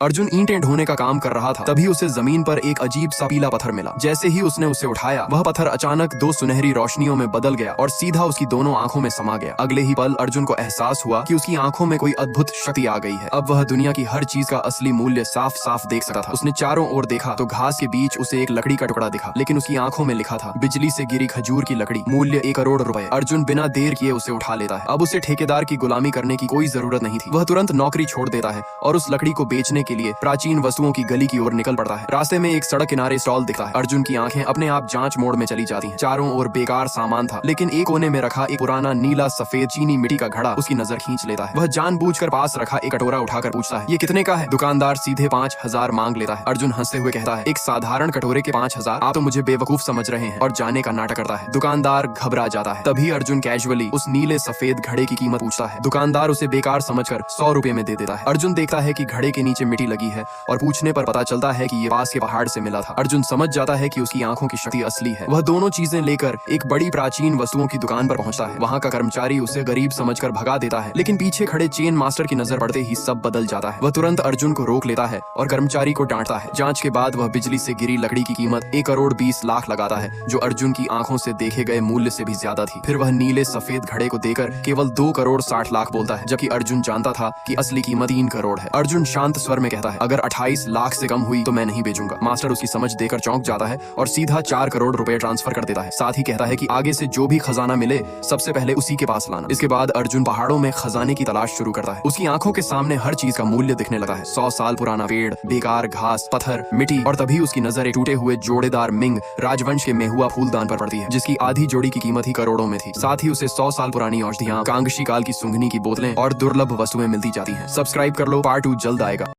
अर्जुन ईंटें ढोने का काम कर रहा था, तभी उसे जमीन पर एक अजीब सा पीला पत्थर मिला। जैसे ही उसने उसे उठाया, वह पत्थर अचानक दो सुनहरी रोशनियों में बदल गया और सीधा उसकी दोनों आंखों में समा गया। अगले ही पल अर्जुन को एहसास हुआ कि उसकी आंखों में कोई अद्भुत शक्ति आ गई है। अब वह दुनिया की हर चीज का असली मूल्य साफ साफ देख सकता था। उसने चारों ओर देखा तो घास के बीच उसे एक लकड़ी का टुकड़ा दिखा, लेकिन उसकी आंखों में लिखा था बिजली से गिरी खजूर की लकड़ी, मूल्य 1 करोड़ रुपए। अर्जुन बिना देर किए उसे उठा लेता है। अब उसे ठेकेदार की गुलामी करने की कोई जरूरत नहीं थी। वह तुरंत नौकरी छोड़ देता है और उस लकड़ी को बेचने के लिए प्राचीन वस्तुओं की गली की ओर निकल पड़ता है। रास्ते में एक सड़क किनारे स्टॉल दिखता है। अर्जुन की आंखें अपने आप जांच मोड में चली जाती हैं। चारों ओर बेकार सामान था, लेकिन एक कोने में रखा एक पुराना नीला सफेद चीनी मिट्टी का घड़ा उसकी नजर खींच लेता है। वह जानबूझकर पास रखा एक कटोरा उठाकर पूछता है, ये कितने का है? दुकानदार सीधे 5000 मांग लेता है। अर्जुन हंसते हुए कहता है, एक साधारण कटोरे के 5000? आप तो मुझे बेवकूफ समझ रहे हैं, और जाने का नाटक करता है। दुकानदार घबरा जाता है। तभी अर्जुन कैजुअली उस नीले सफेद घड़े की कीमत पूछता है। दुकानदार उसे बेकार समझकर 100 रुपए में दे देता है। अर्जुन देखता है कि घड़े के नीचे मिट्टी लगी है और पूछने पर पता चलता है कि ये पास के पहाड़ से मिला था। अर्जुन समझ जाता है कि उसकी आंखों की शक्ति असली है। वह दोनों चीजें लेकर एक बड़ी प्राचीन वस्तुओं की दुकान पर पहुंचता है। वहां का कर्मचारी उसे गरीब समझकर भगा देता है, लेकिन पीछे खड़े चेन मास्टर की नजर पड़ते ही सब बदल जाता है। वह तुरंत अर्जुन को रोक लेता है और कर्मचारी को डांटता है। जांच के बाद वह बिजली से गिरी लकड़ी की कीमत 1 करोड़ 20 लाख लगाता है, जो अर्जुन की आंखों से देखे गए मूल्य से भी ज्यादा थी। फिर वह नीले सफेद घड़े को देकर केवल 2 करोड़ 60 लाख बोलता है, जबकि अर्जुन जानता था कि असली कीमत 3 करोड़ है। अर्जुन शांत स्वर में कहता है, अगर 28 लाख से कम हुई तो मैं नहीं बेचूंगा। मास्टर उसकी समझ देकर चौंक जाता है और सीधा 4 करोड़ रुपए ट्रांसफर कर देता है। साथ ही कहता है कि आगे से जो भी खजाना मिले सबसे पहले उसी के पास लाना। इसके बाद अर्जुन पहाड़ों में खजाने की तलाश शुरू करता है। उसकी आंखों के सामने हर चीज का मूल्य दिखने लगा है। 100 साल पुराना पेड़, बेकार घास, पत्थर, मिट्टी, और तभी उसकी नजर एक टूटे हुए जोड़ेदार मिंग राजवंश के मेहुआ फूलदान पर पड़ती है, जिसकी आधी जोड़ी की कीमत ही करोड़ों में थी। साथ ही उसे 100 साल पुरानी औषधियां, कांगशी काल की सूंघनी की बोतलें और दुर्लभ वस्तुएं मिलती जाती हैं। सब्सक्राइब कर लो, पार्ट 2 जल्द आएगा।